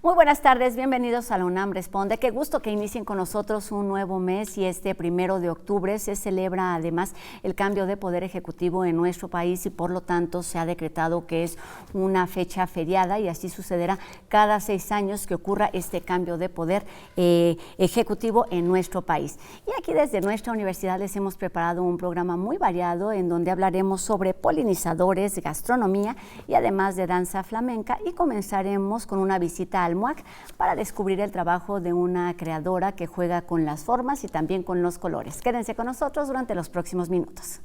Muy buenas tardes, bienvenidos a la UNAM Responde. Qué gusto que inicien con nosotros un nuevo mes y este 1 de octubre se celebra además el cambio de poder ejecutivo en nuestro país y por lo tanto se ha decretado que es una fecha feriada y así sucederá cada 6 años que ocurra este cambio de poder ejecutivo en nuestro país. Y aquí desde nuestra universidad les hemos preparado un programa muy variado en donde hablaremos sobre polinizadores, gastronomía y además de danza flamenca y comenzaremos con una visita al MUAC para descubrir el trabajo de una creadora que juega con las formas y también con los colores. Quédense con nosotros durante los próximos minutos.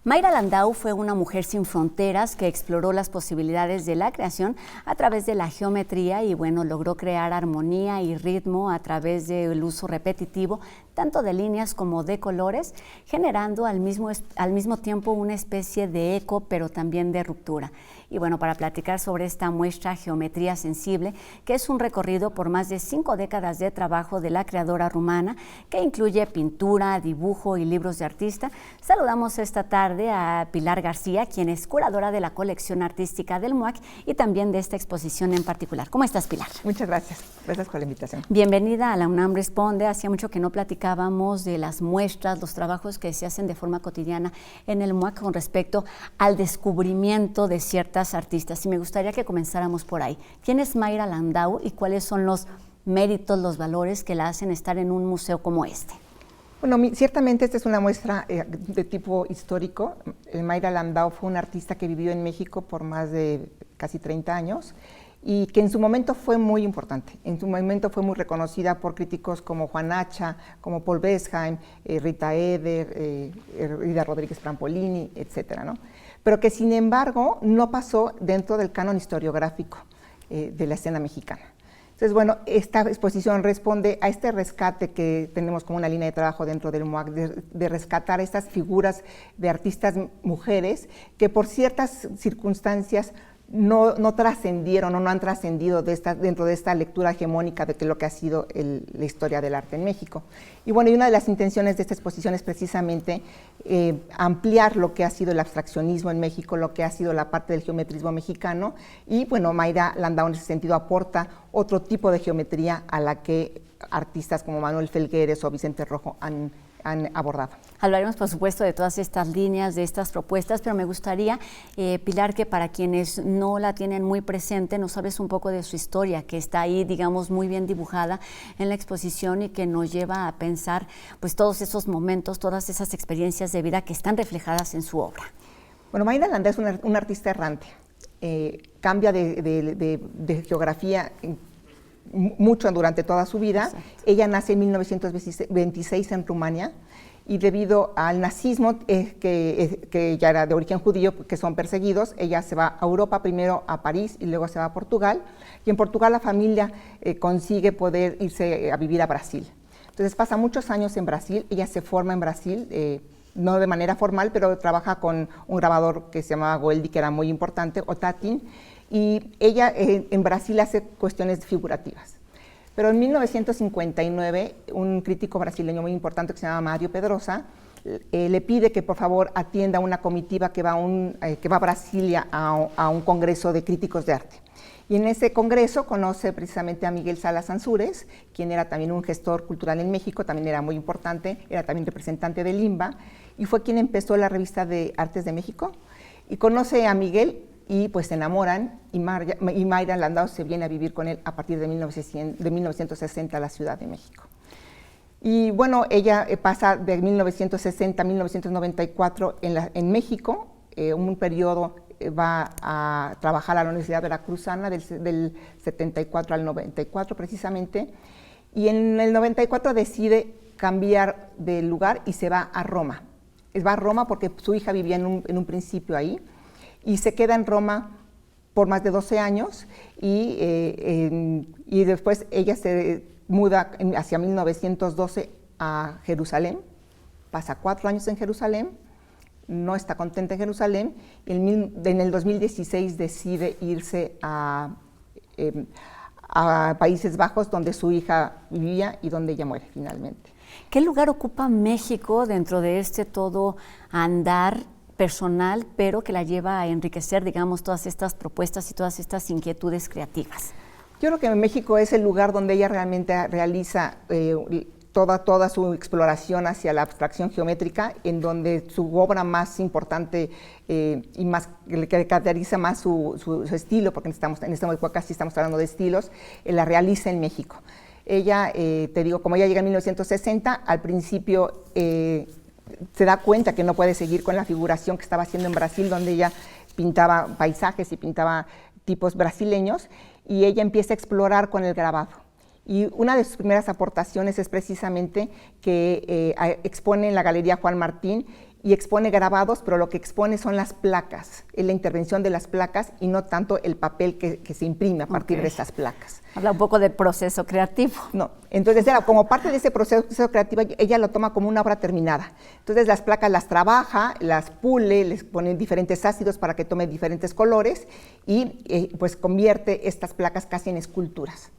Mayra Landau fue una mujer sin fronteras que exploró las posibilidades de la creación a través de la geometría y logró crear armonía y ritmo a través del uso repetitivo tanto de líneas como de colores, generando al mismo tiempo una especie de eco, pero también de ruptura. Y para platicar sobre esta muestra Geometría Sensible, que es un recorrido por más de 5 décadas de trabajo de la creadora rumana, que incluye pintura, dibujo y libros de artista, saludamos esta tarde a Pilar García, quien es curadora de la colección artística del MUAC y también de esta exposición en particular. ¿Cómo estás, Pilar? Muchas gracias. Gracias por la invitación. Bienvenida a la UNAM Responde. Hacía mucho que no platicábamos de las muestras, los trabajos que se hacen de forma cotidiana en el MUAC con respecto al descubrimiento de ciertas artistas. Y me gustaría que comenzáramos por ahí. ¿Quién es Mayra Landau y cuáles son los méritos, los valores que la hacen estar en un museo como este? Bueno, ciertamente esta es una muestra de tipo histórico. Mayra Landau fue una artista que vivió en México por más de casi 30 años y que en su momento fue muy importante. En su momento fue muy reconocida por críticos como Juan Hacha, como Paul Besheim, Rita Eder, Rita Rodríguez Prampolini, etcétera, ¿no? Pero que sin embargo no pasó dentro del canon historiográfico de la escena mexicana. Entonces, esta exposición responde a este rescate que tenemos como una línea de trabajo dentro del MUAC, de rescatar estas figuras de artistas mujeres que por ciertas circunstancias no trascendieron o no han trascendido dentro de esta lectura hegemónica de lo que ha sido la historia del arte en México. Y una de las intenciones de esta exposición es precisamente ampliar lo que ha sido el abstraccionismo en México, lo que ha sido la parte del geometrismo mexicano, y Mayra Landau en ese sentido aporta otro tipo de geometría a la que artistas como Manuel Felgueres o Vicente Rojo han abordado. Hablaremos, por supuesto, de todas estas líneas, de estas propuestas, pero me gustaría, Pilar, que para quienes no la tienen muy presente, nos hables un poco de su historia, que está ahí, digamos, muy bien dibujada en la exposición y que nos lleva a pensar pues todos esos momentos, todas esas experiencias de vida que están reflejadas en su obra. Mayra Landau es una artista errante, cambia de geografía mucho durante toda su vida. Exacto. Ella nace en 1926 en Rumania y debido al nazismo, que ya era de origen judío, que son perseguidos, ella se va a Europa, primero a París y luego se va a Portugal, y en Portugal la familia consigue poder irse a vivir a Brasil. Entonces pasa muchos años en Brasil, ella se forma en Brasil, no de manera formal, pero trabaja con un grabador que se llamaba Goeldi, que era muy importante, o Tatin, y ella en Brasil hace cuestiones figurativas. Pero en 1959, un crítico brasileño muy importante que se llama Mario Pedrosa, le pide que por favor atienda una comitiva que va a Brasilia a un congreso de críticos de arte. Y en ese congreso conoce precisamente a Miguel Salas Ansúrez, quien era también un gestor cultural en México, también era muy importante, era también representante de Limba, y fue quien empezó la revista de Artes de México, y conoce a Miguel, y pues se enamoran, y Mayra Landau se viene a vivir con él a partir de 1960 a la Ciudad de México. Y ella pasa de 1960 a 1994 en México, un periodo va a trabajar a la Universidad Veracruzana del 74 al 94 precisamente, y en el 94 decide cambiar de lugar y se va a Roma. Va a Roma porque su hija vivía en un principio ahí, y se queda en Roma por más de 12 años y después ella se muda hacia 1912 a Jerusalén, pasa 4 años en Jerusalén, no está contenta en Jerusalén, y en el 2016 decide irse a a Países Bajos, donde su hija vivía y donde ella muere finalmente. ¿Qué lugar ocupa México dentro de este todo andar personal, pero que la lleva a enriquecer, digamos, todas estas propuestas y todas estas inquietudes creativas? Yo creo que México es el lugar donde ella realmente realiza toda su exploración hacia la abstracción geométrica, en donde su obra más importante y más que caracteriza más su estilo, porque en esta época sí estamos hablando de estilos, la realiza en México. Ella, te digo, como ella llega en 1960, al principio se da cuenta que no puede seguir con la figuración que estaba haciendo en Brasil, donde ella pintaba paisajes y pintaba tipos brasileños, y ella empieza a explorar con el grabado. Y una de sus primeras aportaciones es precisamente que expone en la Galería Juan Martín y expone grabados, pero lo que expone son las placas, es la intervención de las placas y no tanto el papel que se imprime a partir de esas placas. Habla un poco del proceso creativo. No, entonces como parte de ese proceso creativo, ella lo toma como una obra terminada. Entonces las placas las trabaja, las pule, les pone diferentes ácidos para que tome diferentes colores y pues convierte estas placas casi en esculturas.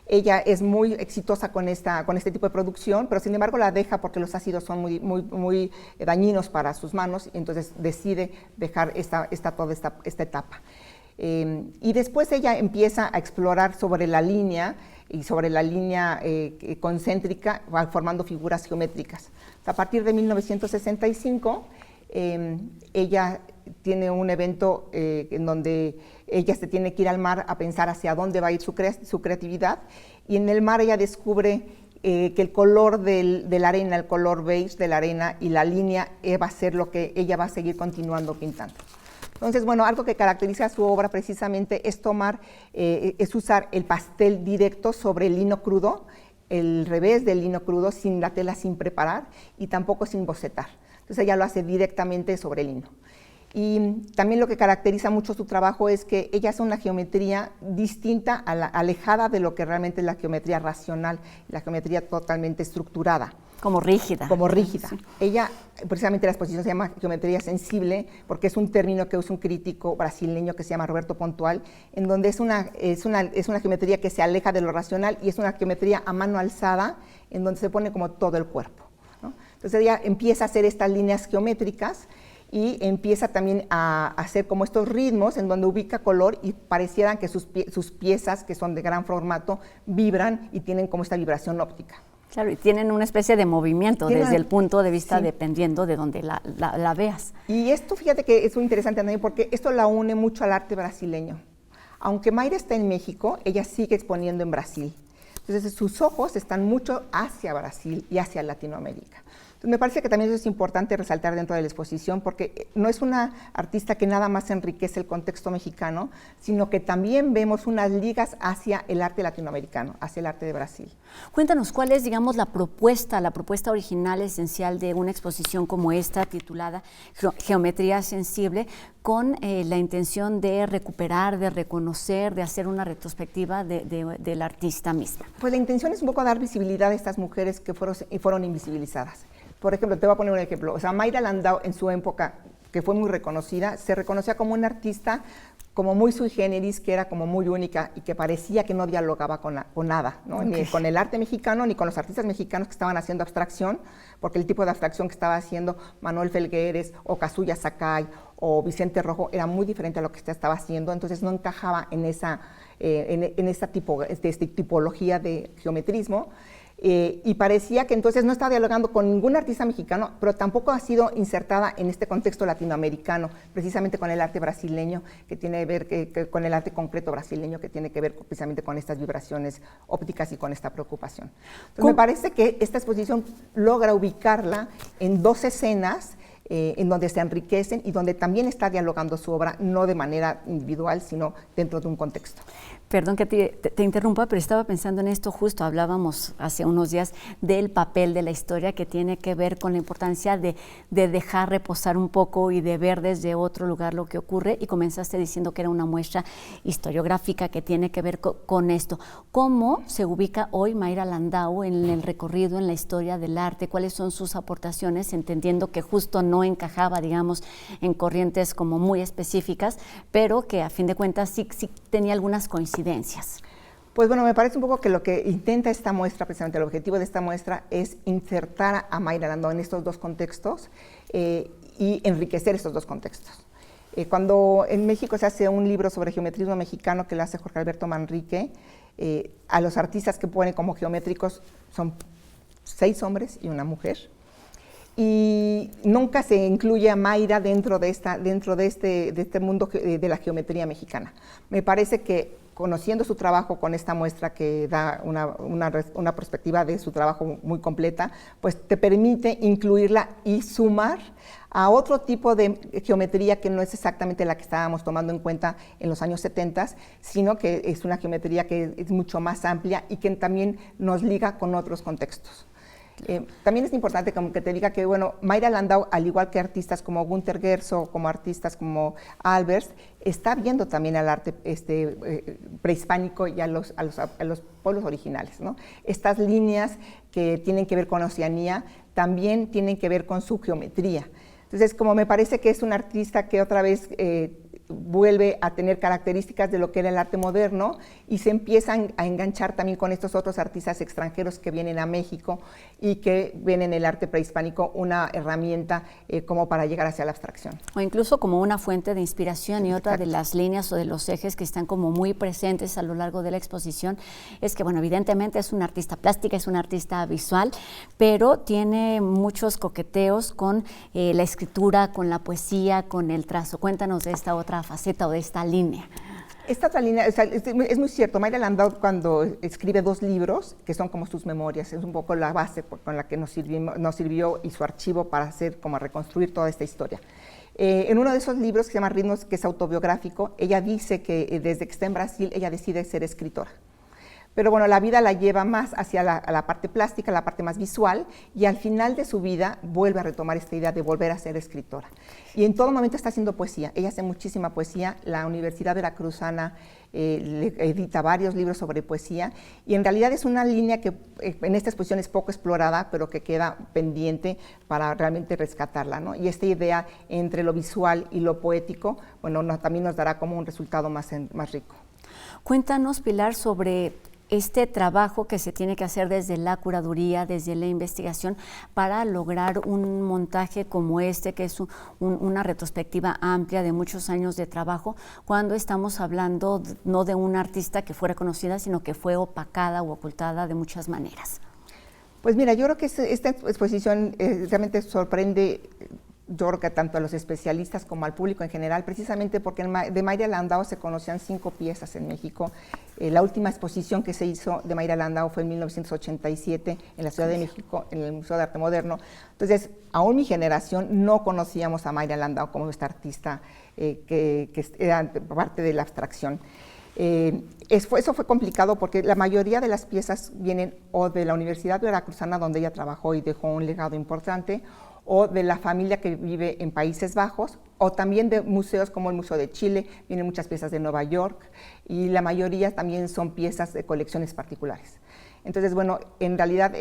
Ella es muy exitosa con este tipo de producción, pero sin embargo la deja porque los ácidos son muy dañinos para sus manos, y entonces decide dejar toda esta etapa. Y después ella empieza a explorar sobre la línea y sobre la línea concéntrica, formando figuras geométricas. A partir de 1965, ella tiene un evento en donde ella se tiene que ir al mar a pensar hacia dónde va a ir su creatividad, y en el mar ella descubre que el color de la arena, el color beige de la arena y la línea va a ser lo que ella va a seguir continuando pintando. Entonces, bueno, algo que caracteriza su obra precisamente es es usar el pastel directo sobre el lino crudo, el revés del lino crudo, sin la tela, sin preparar y tampoco sin bocetar. Entonces ella lo hace directamente sobre el lino. Y también lo que caracteriza mucho su trabajo es que ella hace una geometría distinta, alejada de lo que realmente es la geometría racional, la geometría totalmente estructurada. Como rígida. Como rígida. Sí. Ella, precisamente la exposición se llama geometría sensible, porque es un término que usa un crítico brasileño que se llama Roberto Pontual, en donde es una geometría que se aleja de lo racional y es una geometría a mano alzada, en donde se pone como todo el cuerpo, ¿no? Entonces ella empieza a hacer estas líneas geométricas y empieza también a hacer como estos ritmos en donde ubica color y parecieran que sus piezas, que son de gran formato, vibran y tienen como esta vibración óptica. Claro, y tienen una especie de movimiento desde el punto de vista, sí, dependiendo de donde la veas. Y esto, fíjate que es muy interesante también porque esto la une mucho al arte brasileño. Aunque Mayra está en México, ella sigue exponiendo en Brasil. Entonces sus ojos están mucho hacia Brasil y hacia Latinoamérica. Entonces, me parece que también eso es importante resaltar dentro de la exposición, porque no es una artista que nada más enriquece el contexto mexicano, sino que también vemos unas ligas hacia el arte latinoamericano, hacia el arte de Brasil. Cuéntanos, ¿cuál es, digamos, la propuesta original esencial de una exposición como esta, titulada Geometría Sensible, con la intención de recuperar, de reconocer, de hacer una retrospectiva de la artista misma? Pues la intención es un poco dar visibilidad a estas mujeres que fueron invisibilizadas. Por ejemplo, te voy a poner un ejemplo. O sea, Mayra Landau en su época, que fue muy reconocida, se reconocía como una artista como muy sui generis, que era como muy única y que parecía que no dialogaba con nada, ¿no? Okay. Ni con el arte mexicano, ni con los artistas mexicanos que estaban haciendo abstracción, porque el tipo de abstracción que estaba haciendo Manuel Felgueres o Kazuya Sakai o Vicente Rojo era muy diferente a lo que estaba haciendo, entonces no encajaba en esta tipología de geometrismo. Y parecía que entonces no estaba dialogando con ningún artista mexicano, pero tampoco ha sido insertada en este contexto latinoamericano, precisamente con el arte brasileño, que tiene que ver con el arte concreto brasileño, que tiene que ver precisamente con estas vibraciones ópticas y con esta preocupación. Entonces, me parece que esta exposición logra ubicarla en dos escenas en donde se enriquecen y donde también está dialogando su obra, no de manera individual, sino dentro de un contexto. Perdón que te interrumpa, pero estaba pensando en esto justo, hablábamos hace unos días del papel de la historia, que tiene que ver con la importancia de dejar reposar un poco y de ver desde otro lugar lo que ocurre, y comenzaste diciendo que era una muestra historiográfica que tiene que ver con esto. ¿Cómo se ubica hoy Mayra Landau en el recorrido, en la historia del arte? ¿Cuáles son sus aportaciones? Entendiendo que justo no encajaba, digamos, en corrientes como muy específicas, pero que a fin de cuentas sí tenía algunas coincidencias. Pues bueno, me parece un poco que lo que intenta esta muestra, precisamente el objetivo de esta muestra, es insertar a Mayra Landau en estos dos contextos y enriquecer estos dos contextos. Cuando en México se hace un libro sobre geometrismo mexicano que lo hace Jorge Alberto Manrique, a los artistas que ponen como geométricos son 6 hombres y una mujer. Y nunca se incluye a Mayra dentro de este mundo de la geometría mexicana. Me parece que conociendo su trabajo con esta muestra que da una perspectiva de su trabajo muy completa, pues te permite incluirla y sumar a otro tipo de geometría que no es exactamente la que estábamos tomando en cuenta en los años 70, sino que es una geometría que es mucho más amplia y que también nos liga con otros contextos. También es importante como que te diga que, bueno, Mayra Landau, al igual que artistas como Günter Gerso, como artistas como Albers, está viendo también al arte prehispánico y a los pueblos originales, ¿no? Estas líneas que tienen que ver con Oceanía también tienen que ver con su geometría. Entonces, como me parece que es un artista que otra vez vuelve a tener características de lo que era el arte moderno y se empiezan a enganchar también con estos otros artistas extranjeros que vienen a México y que ven en el arte prehispánico una herramienta como para llegar hacia la abstracción. O incluso como una fuente de inspiración. Y otra de las líneas o de los ejes que están como muy presentes a lo largo de la exposición es que, bueno, evidentemente es una artista plástica, es una artista visual, pero tiene muchos coqueteos con la escritura, con la poesía, con el trazo. Cuéntanos de esta otra faceta o de esta línea. Esta otra línea, o sea, es muy cierto, Mayra Landau cuando escribe 2 libros, que son como sus memorias, es un poco la base con la que nos sirvió y su archivo para hacer, como reconstruir toda esta historia. En uno de esos libros que se llama Ritmos, que es autobiográfico, ella dice que desde que está en Brasil, ella decide ser escritora. Pero bueno, la vida la lleva más hacia la parte plástica, la parte más visual, y al final de su vida vuelve a retomar esta idea de volver a ser escritora. Y en todo momento está haciendo poesía, ella hace muchísima poesía, la Universidad Veracruzana le edita varios libros sobre poesía, y en realidad es una línea que en esta exposición es poco explorada, pero que queda pendiente para realmente rescatarla, ¿no? Y esta idea entre lo visual y lo poético, bueno, también nos dará como un resultado más rico. Cuéntanos, Pilar, sobre este trabajo que se tiene que hacer desde la curaduría, desde la investigación, para lograr un montaje como este, que es una retrospectiva amplia de muchos años de trabajo, cuando estamos hablando no de una artista que fuera conocida, sino que fue opacada o ocultada de muchas maneras. Pues mira, yo creo que esta exposición realmente sorprende, yo creo que tanto a los especialistas como al público en general, precisamente porque de Mayra Landau se conocían 5 piezas en México. La última exposición que se hizo de Mayra Landau fue en 1987 en la Ciudad de México, en el Museo de Arte Moderno. Entonces, aún mi generación no conocíamos a Mayra Landau como esta artista que era parte de la abstracción. Eso fue complicado porque la mayoría de las piezas vienen o de la Universidad Veracruzana, donde ella trabajó y dejó un legado importante, o de la familia que vive en Países Bajos, o también de museos como el Museo de Chile, vienen muchas piezas de Nueva York, y la mayoría también son piezas de colecciones particulares. Entonces, bueno, en realidad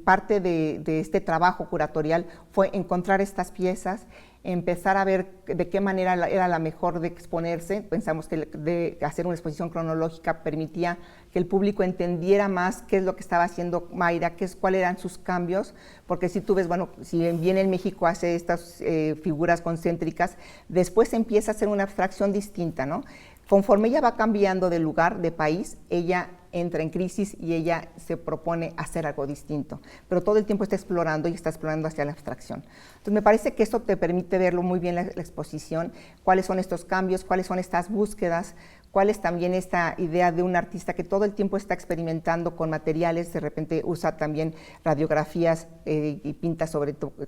parte de este trabajo curatorial fue encontrar estas piezas, empezar a ver de qué manera era la mejor de exponerse. Pensamos que de hacer una exposición cronológica permitía que el público entendiera más qué es lo que estaba haciendo Mayra, cuáles eran sus cambios, porque si tú ves, bueno, si bien en México hace estas figuras concéntricas, después empieza a hacer una abstracción distinta, ¿no? Conforme ella va cambiando de lugar, de país, ella entra en crisis y ella se propone hacer algo distinto, pero todo el tiempo está explorando y está explorando hacia la abstracción. Entonces me parece que esto te permite verlo muy bien la exposición, cuáles son estos cambios, cuáles son estas búsquedas, cuál es también esta idea de un artista que todo el tiempo está experimentando con materiales, de repente usa también radiografías y pinta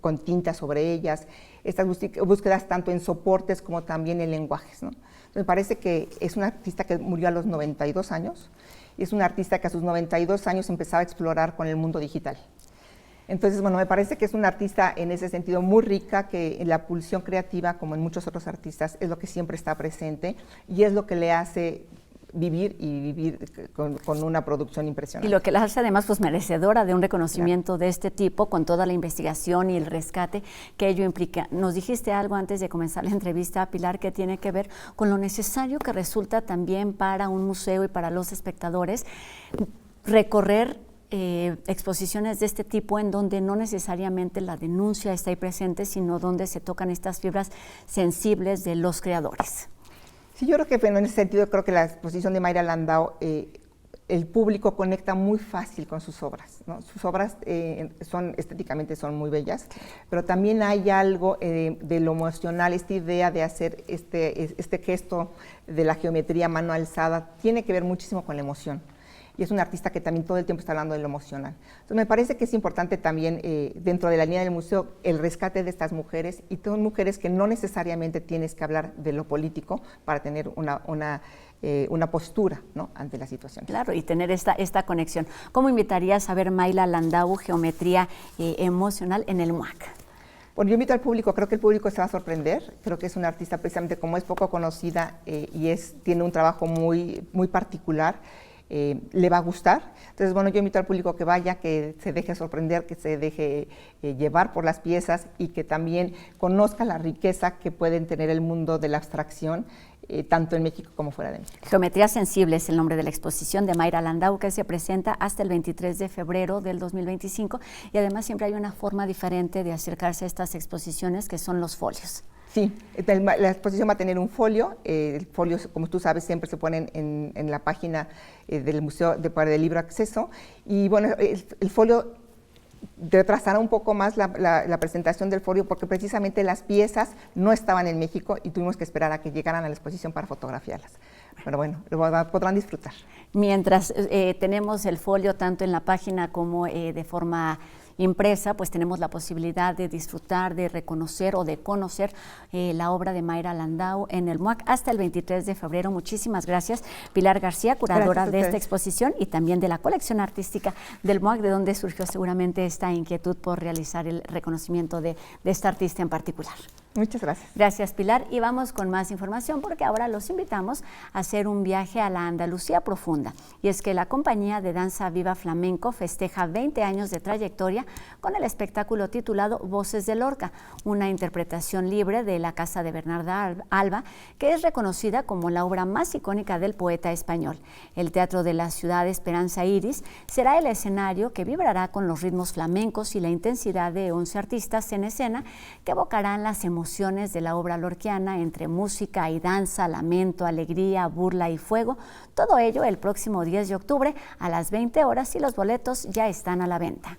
con tinta sobre ellas, estas búsquedas tanto en soportes como también en lenguajes, ¿no? Me parece que es una artista que murió a los 92 años, y es una artista que a sus 92 años empezaba a explorar con el mundo digital. Entonces, bueno, me parece que es una artista en ese sentido muy rica, que en la pulsión creativa, como en muchos otros artistas, es lo que siempre está presente y es lo que le hace vivir y vivir con una producción impresionante. Y lo que la hace además pues merecedora de un reconocimiento de este tipo, con toda la investigación y el rescate que ello implica. Nos dijiste algo antes de comenzar la entrevista, Pilar, que tiene que ver con lo necesario que resulta también para un museo y para los espectadores recorrer exposiciones de este tipo en donde no necesariamente la denuncia está ahí presente, sino donde se tocan estas fibras sensibles de los creadores. Sí, yo creo que en ese sentido creo que la exposición de Mayra Landau, el público conecta muy fácil con sus obras, ¿no? Sus obras estéticamente son muy bellas, pero también hay algo de lo emocional, esta idea de hacer este gesto de la geometría a mano alzada, tiene que ver muchísimo con la emoción. Y es un artista que también todo el tiempo está hablando de lo emocional. Entonces me parece que es importante también dentro de la línea del museo el rescate de estas mujeres, y son mujeres que no necesariamente tienes que hablar de lo político para tener una postura, ¿no?, ante la situación. Claro, y tener esta conexión. ¿Cómo invitarías a ver Mayra Landau, geometría emocional, en el MUAC? Bueno, yo invito al público, creo que el público se va a sorprender, creo que es una artista precisamente como es poco conocida y tiene un trabajo muy, muy particular. Le va a gustar. Entonces, bueno, yo invito al público que vaya, que se deje sorprender, que se deje llevar por las piezas y que también conozca la riqueza que pueden tener el mundo de la abstracción, tanto en México como fuera de México. Geometría Sensible es el nombre de la exposición de Mayra Landau, que se presenta hasta el 23 de febrero del 2025, y además siempre hay una forma diferente de acercarse a estas exposiciones, que son los folios. Sí, la exposición va a tener un folio. El folio, como tú sabes, siempre se ponen en la página del Museo de Libre Acceso. Y bueno, el folio retrasará un poco más la presentación del folio, porque precisamente las piezas no estaban en México y tuvimos que esperar a que llegaran a la exposición para fotografiarlas. Pero bueno, lo podrán disfrutar. Mientras tenemos el folio tanto en la página como de forma impresa, pues tenemos la posibilidad de disfrutar, de reconocer o de conocer la obra de Mayra Landau en el MUAC hasta el 23 de febrero. Muchísimas gracias, Pilar García, curadora de esta exposición y también de la colección artística del MUAC, de donde surgió seguramente esta inquietud por realizar el reconocimiento de esta artista en particular. Muchas gracias. Gracias, Pilar. Y vamos con más información, porque ahora los invitamos a hacer un viaje a la Andalucía profunda. Y es que la compañía de danza Viva Flamenco festeja 20 años de trayectoria con el espectáculo titulado Voces de Lorca, una interpretación libre de la Casa de Bernarda Alba, que es reconocida como la obra más icónica del poeta español. El Teatro de la Ciudad Esperanza Iris será el escenario que vibrará con los ritmos flamencos y la intensidad de 11 artistas en escena que evocarán las emociones de la obra lorquiana entre música y danza, lamento, alegría, burla y fuego. Todo ello el próximo 10 de octubre a las 20 horas, y los boletos ya están a la venta.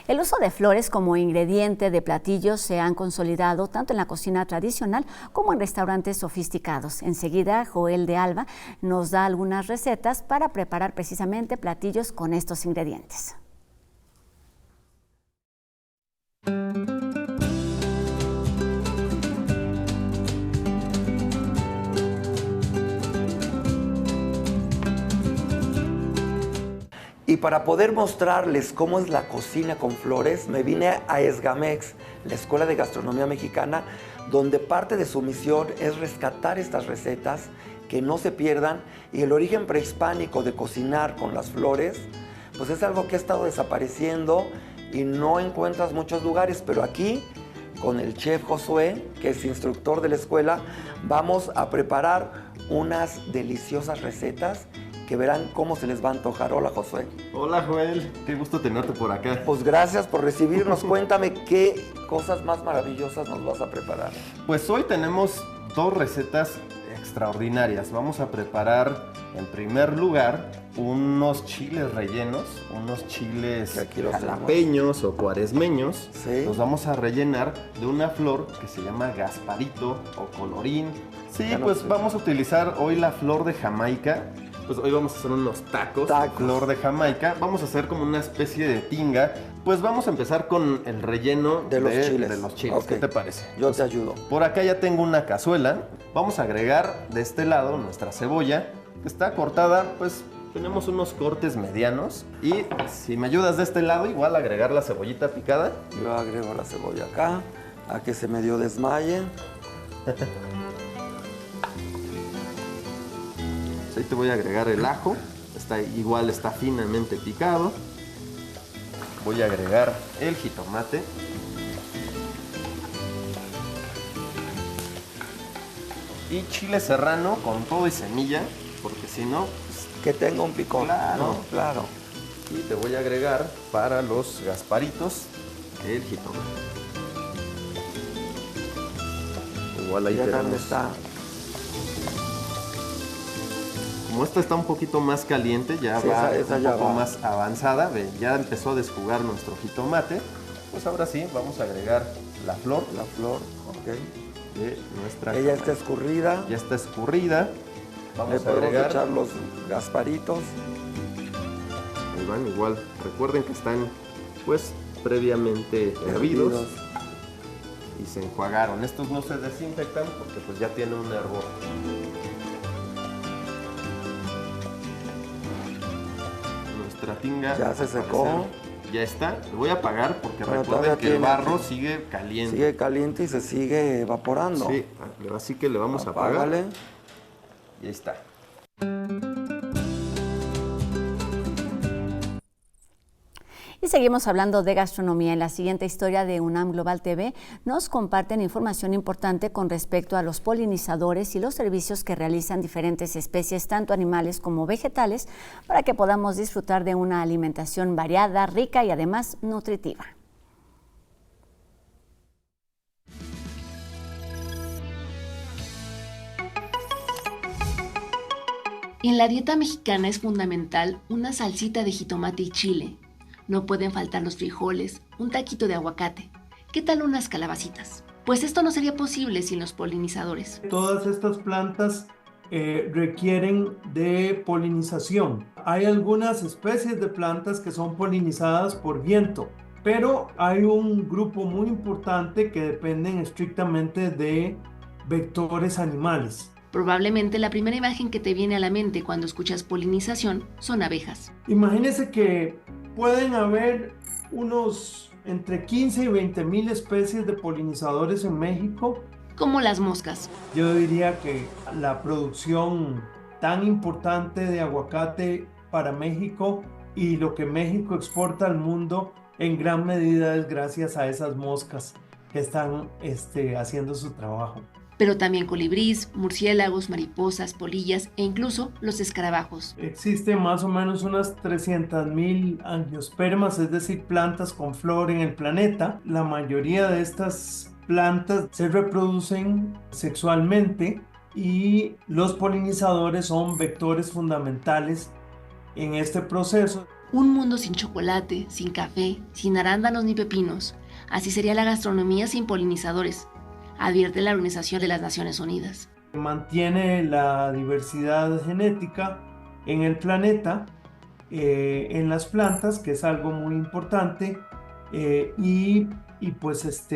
El uso de flores como ingrediente de platillos se han consolidado tanto en la cocina tradicional como en restaurantes sofisticados. Enseguida, Joel de Alba nos da algunas recetas para preparar precisamente platillos con estos ingredientes. Y para poder mostrarles cómo es la cocina con flores, me vine a Esgamex, la Escuela de Gastronomía Mexicana, donde parte de su misión es rescatar estas recetas, que no se pierdan, y el origen prehispánico de cocinar con las flores, pues es algo que ha estado desapareciendo y no encuentras muchos lugares, pero aquí, con el chef Josué, que es instructor de la escuela, vamos a preparar unas deliciosas recetas que verán cómo se les va a antojar. Hola, Josué. Hola, Joel. Qué gusto tenerte por acá. Pues gracias por recibirnos. Cuéntame qué cosas más maravillosas nos vas a preparar. Pues hoy tenemos dos recetas extraordinarias. Vamos a preparar, en primer lugar, unos chiles rellenos, unos chiles jalapeños o cuaresmeños. ¿Sí? Los vamos a rellenar de una flor que se llama gasparito o colorín. Sí, pues vamos a utilizar hoy la flor de Jamaica. Pues hoy vamos a hacer unos tacos de flor de Jamaica. Vamos a hacer como una especie de tinga. Pues vamos a empezar con el relleno de los chiles. Okay. ¿Qué te parece? Yo te ayudo. Por acá ya tengo una cazuela. Vamos a agregar de este lado nuestra cebolla, que está cortada, pues tenemos unos cortes medianos. Y si me ayudas de este lado, igual agregar la cebollita picada. Yo agrego la cebolla acá, a que se medio desmaye. Ahí te voy a agregar el ajo, está finamente picado. Voy a agregar el jitomate. Y chile serrano con todo y semilla, porque si no, pues, que tenga un picón. Claro, ¿no? Claro. Y te voy a agregar para los gasparitos el jitomate. Igual ahí tenemos. Está. Como esta está un poquito más caliente, ya Sí, va esa un ya poco va. más avanzada, ve, ya empezó a desjugar nuestro jitomate. Pues ahora sí, vamos a agregar la flor La flor, ok. de nuestra Ella jamaica. está escurrida. Ya está escurrida. Le Vamos a podemos agregar. echar los gasparitos. Ahí van, igual. Recuerden que están, pues, previamente hervidos y se enjuagaron. Estos no se desinfectan porque, pues, ya tienen un hervor. Nuestra tinga Ya se al secó. parecer, ya está. Lo voy a apagar porque Pero recuerden todavía que el tiene- barro sigue caliente. Sigue caliente y se sigue evaporando. Sí, así que le vamos a apagar. Apágale. Y ahí está. Y seguimos hablando de gastronomía. En la siguiente historia de UNAM Global TV nos comparten información importante con respecto a los polinizadores y los servicios que realizan diferentes especies, tanto animales como vegetales, para que podamos disfrutar de una alimentación variada, rica y además nutritiva. En la dieta mexicana es fundamental una salsita de jitomate y chile. No pueden faltar los frijoles, un taquito de aguacate. ¿Qué tal unas calabacitas? Pues esto no sería posible sin los polinizadores. Todas estas plantas requieren de polinización. Hay algunas especies de plantas que son polinizadas por viento, pero hay un grupo muy importante que dependen estrictamente de vectores animales. Probablemente la primera imagen que te viene a la mente cuando escuchas polinización son abejas. Imagínense que pueden haber unos entre 15 y 20 mil especies de polinizadores en México. Como las moscas. Yo diría que la producción tan importante de aguacate para México y lo que México exporta al mundo en gran medida es gracias a esas moscas que están haciendo su trabajo. Pero también colibrís, murciélagos, mariposas, polillas e incluso los escarabajos. Existen más o menos unas 300.000 angiospermas, es decir, plantas con flor en el planeta. La mayoría de estas plantas se reproducen sexualmente y los polinizadores son vectores fundamentales en este proceso. Un mundo sin chocolate, sin café, sin arándanos ni pepinos. Así sería la gastronomía sin polinizadores, advierte la Organización de las Naciones Unidas. Mantiene la diversidad genética en el planeta, en las plantas, que es algo muy importante, y pues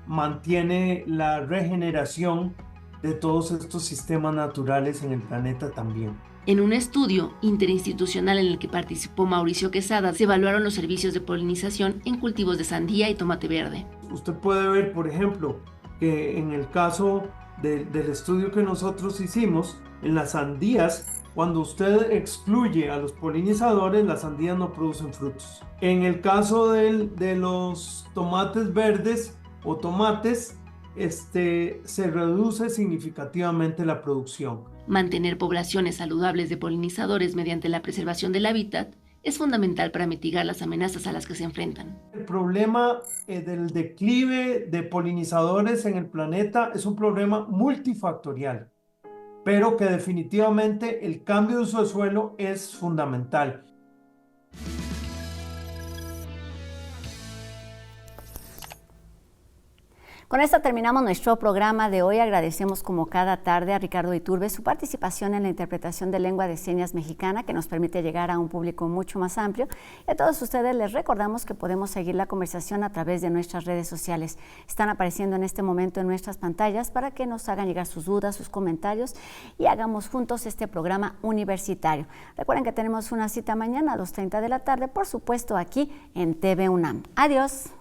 mantiene la regeneración de todos estos sistemas naturales en el planeta también. En un estudio interinstitucional en el que participó Mauricio Quesada, se evaluaron los servicios de polinización en cultivos de sandía y tomate verde. Usted puede ver, por ejemplo, que en el caso del estudio que nosotros hicimos, en las sandías, cuando usted excluye a los polinizadores, las sandías no producen frutos. En el caso de los tomates verdes o tomates, se reduce significativamente la producción. Mantener poblaciones saludables de polinizadores mediante la preservación del hábitat es fundamental para mitigar las amenazas a las que se enfrentan. El problema del declive de polinizadores en el planeta es un problema multifactorial, pero que definitivamente el cambio de uso de suelo es fundamental. Con esto terminamos nuestro programa de hoy. Agradecemos como cada tarde a Ricardo Iturbe su participación en la interpretación de lengua de señas mexicana, que nos permite llegar a un público mucho más amplio. Y a todos ustedes les recordamos que podemos seguir la conversación a través de nuestras redes sociales. Están apareciendo en este momento en nuestras pantallas para que nos hagan llegar sus dudas, sus comentarios y hagamos juntos este programa universitario. Recuerden que tenemos una cita mañana a las 2:30 de la tarde, por supuesto aquí en TV UNAM. Adiós.